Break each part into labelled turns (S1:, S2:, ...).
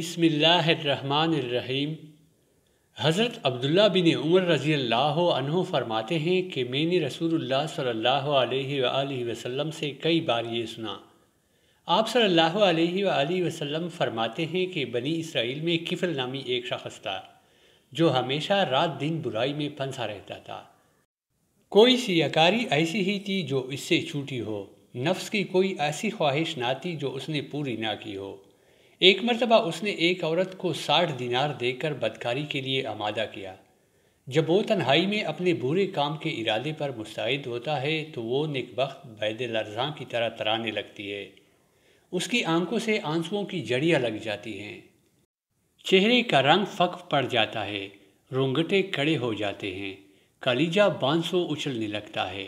S1: بسم اللہ الرحمن الرحیم۔ حضرت عبداللہ بن عمر رضی اللہ عنہ فرماتے ہیں کہ میں نے رسول اللہ صلی اللہ علیہ وآلہ وسلم سے کئی بار یہ سنا۔ آپ صلی اللہ علیہ وآلہ وسلم فرماتے ہیں کہ بنی اسرائیل میں کفل نامی ایک شخص تھا جو ہمیشہ رات دن برائی میں پھنسا رہتا تھا۔ کوئی سیاکاری ایسی ہی تھی جو اس سے چھوٹی ہو، نفس کی کوئی ایسی خواہش نہ تھی جو اس نے پوری نہ کی ہو۔ ایک مرتبہ اس نے ایک عورت کو 60 دینار دے کر بدکاری کے لیے آمادہ کیا۔ جب وہ تنہائی میں اپنے برے کام کے ارادے پر مستعد ہوتا ہے تو وہ نیکبخت بید لرزاں کی طرح ترانے لگتی ہے۔ اس کی آنکھوں سے آنسوؤں کی جڑیاں لگ جاتی ہیں، چہرے کا رنگ فک پڑ جاتا ہے، رونگٹے کھڑے ہو جاتے ہیں، کلیجہ بانسوں اچھلنے لگتا ہے۔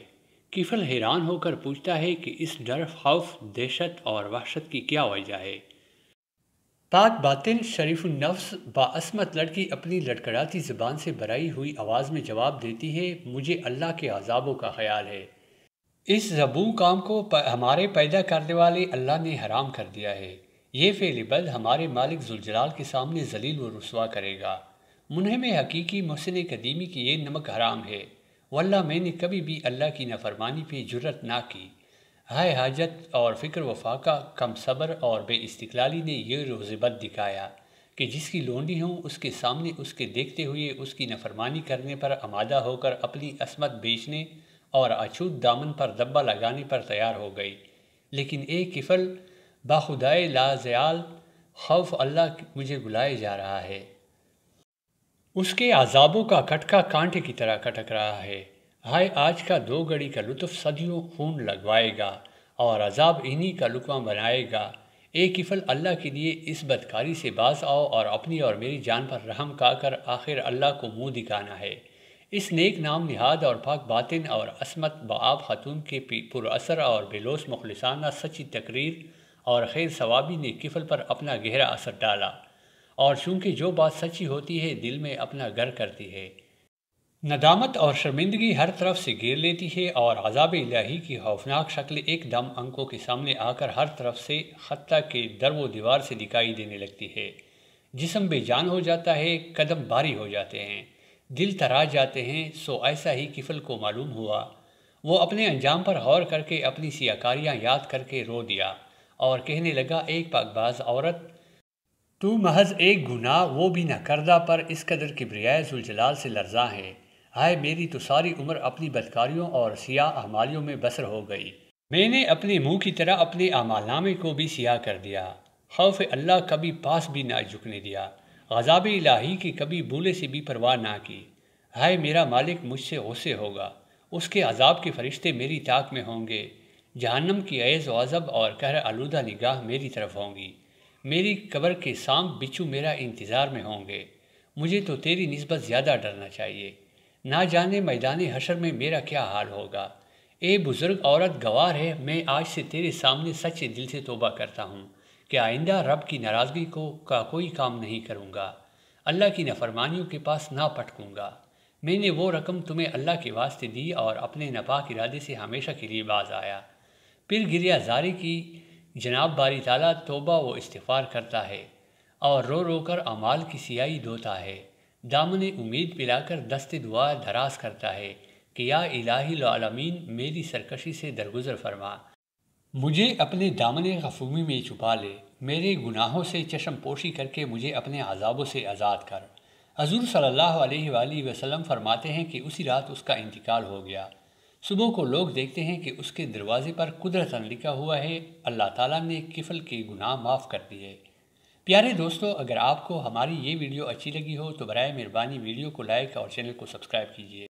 S1: کفل حیران ہو کر پوچھتا ہے کہ اس ڈر، خوف، دہشت اور وحشت کی کیا وجہ ہے؟ پاک باطن شریف النفس باعصمت لڑکی اپنی لڑکڑاتی زبان سے بھرائی ہوئی آواز میں جواب دیتی ہے، مجھے اللہ کے عذابوں کا خیال ہے۔ اس ذبوح کام کو ہمارے پیدا کرنے والے اللہ نے حرام کر دیا ہے۔ یہ فعل بد ہمارے مالک ذوالجلال کے سامنے ذلیل و رسوا کرے گا۔ منہم حقیقی محسن قدیمی کی یہ نمک حرام ہے۔ واللہ میں نے کبھی بھی اللہ کی نافرمانی پہ جرأت نہ کی۔ ہائے حاجت اور فکر و فاقہ، کم صبر اور بے استقلالی نے یہ روز بد دکھایا کہ جس کی لونڈی ہوں اس کے سامنے اس کے دیکھتے ہوئے اس کی نافرمانی کرنے پر آمادہ ہو کر اپنی عصمت بیچنے اور اچھوت دامن پر دبا لگانے پر تیار ہو گئی۔ لیکن ایک کفل باخدائے لا زیال، خوف اللہ مجھے بلائے جا رہا ہے۔ اس کے عذابوں کا کٹکا کانٹے کی طرح کٹک رہا ہے۔ ہائے آج کا 2 گھڑی کا لطف صدیوں خون لگوائے گا اور عذاب انہی کا لقمہ بنائے گا۔ اے کفل، اللہ کے لیے اس بدکاری سے باز آؤ اور اپنی اور میری جان پر رحم کا کر آخر اللہ کو منہ دکھانا ہے۔ اس نیک نام نہاد اور پاک باطن اور عصمت بآب خاتون کے پر اثر اور بے لوث مخلصانہ سچی تقریر اور خیر ثوابی نے کفل پر اپنا گہرا اثر ڈالا، اور چونکہ جو بات سچی ہوتی ہے دل میں اپنا گھر کرتی ہے، ندامت اور شرمندگی ہر طرف سے گھیر لیتی ہے اور عذاب الہی کی خوفناک شکل ایک دم آنکھوں کے سامنے آ کر ہر طرف سے خطہ کے در و دیوار سے دکھائی دینے لگتی ہے۔ جسم بے جان ہو جاتا ہے، قدم بھاری ہو جاتے ہیں، دل تھرا جاتے ہیں۔ سو ایسا ہی کفل کو معلوم ہوا۔ وہ اپنے انجام پر غور کر کے اپنی سیاکاریاں یاد کر کے رو دیا اور کہنے لگا، ایک پاک باز عورت، تو محض ایک گناہ وہ بھی نہ کردہ پر اس قدر کبریائے ذوالجلال سے لرزاں ہے۔ ہائے میری تو ساری عمر اپنی بدکاریوں اور سیاہ اعمالیوں میں بسر ہو گئی۔ میں نے اپنے منہ کی طرح اپنے اعمال نامے کو بھی سیاہ کر دیا۔ خوف اللہ کبھی پاس بھی نہ جھکنے دیا، عذاب الہی کی کبھی بولے سے بھی پرواہ نہ کی۔ ہائے میرا مالک مجھ سے غصے ہوگا، اس کے عذاب کے فرشتے میری طاق میں ہوں گے، جہنم کی عیز و عذب اور قہر آلودہ نگاہ میری طرف ہوں گی، میری قبر کے سانپ بچھو میرا انتظار میں ہوں گے۔ مجھے تو تیری نسبت زیادہ ڈرنا چاہیے، نہ جانے میدان حشر میں میرا کیا حال ہوگا۔ اے بزرگ عورت، گوار ہے میں آج سے تیرے سامنے سچے دل سے توبہ کرتا ہوں کہ آئندہ رب کی ناراضگی کا کوئی کام نہیں کروں گا، اللہ کی نافرمانیوں کے پاس نہ پٹکوں گا۔ میں نے وہ رقم تمہیں اللہ کے واسطے دی اور اپنے ناپاک ارادے سے ہمیشہ کے لیے باز آیا۔ پھر گریہ زاری کی جناب باری تعالیٰ توبہ و استغفار کرتا ہے اور رو رو کر اعمال کی سیاہی دھوتا ہے، دامن امید پلا کر دست دعا دراز کرتا ہے کہ یا الہی العالمین میری سرکشی سے درگزر فرما، مجھے اپنے دامن غفومی میں چھپا لے، میرے گناہوں سے چشم پوشی کر کے مجھے اپنے عذابوں سے آزاد کر۔ حضور صلی اللہ علیہ وآلہ وسلم فرماتے ہیں کہ اسی رات اس کا انتقال ہو گیا۔ صبح کو لوگ دیکھتے ہیں کہ اس کے دروازے پر قدرتاً لکھا ہوا ہے، اللہ تعالیٰ نے کفل کے گناہ معاف کر دیے۔ پیارے دوستو، اگر آپ کو ہماری یہ ویڈیو اچھی لگی ہو تو برائے مہربانی ویڈیو کو لائک اور چینل کو سبسکرائب کیجیے۔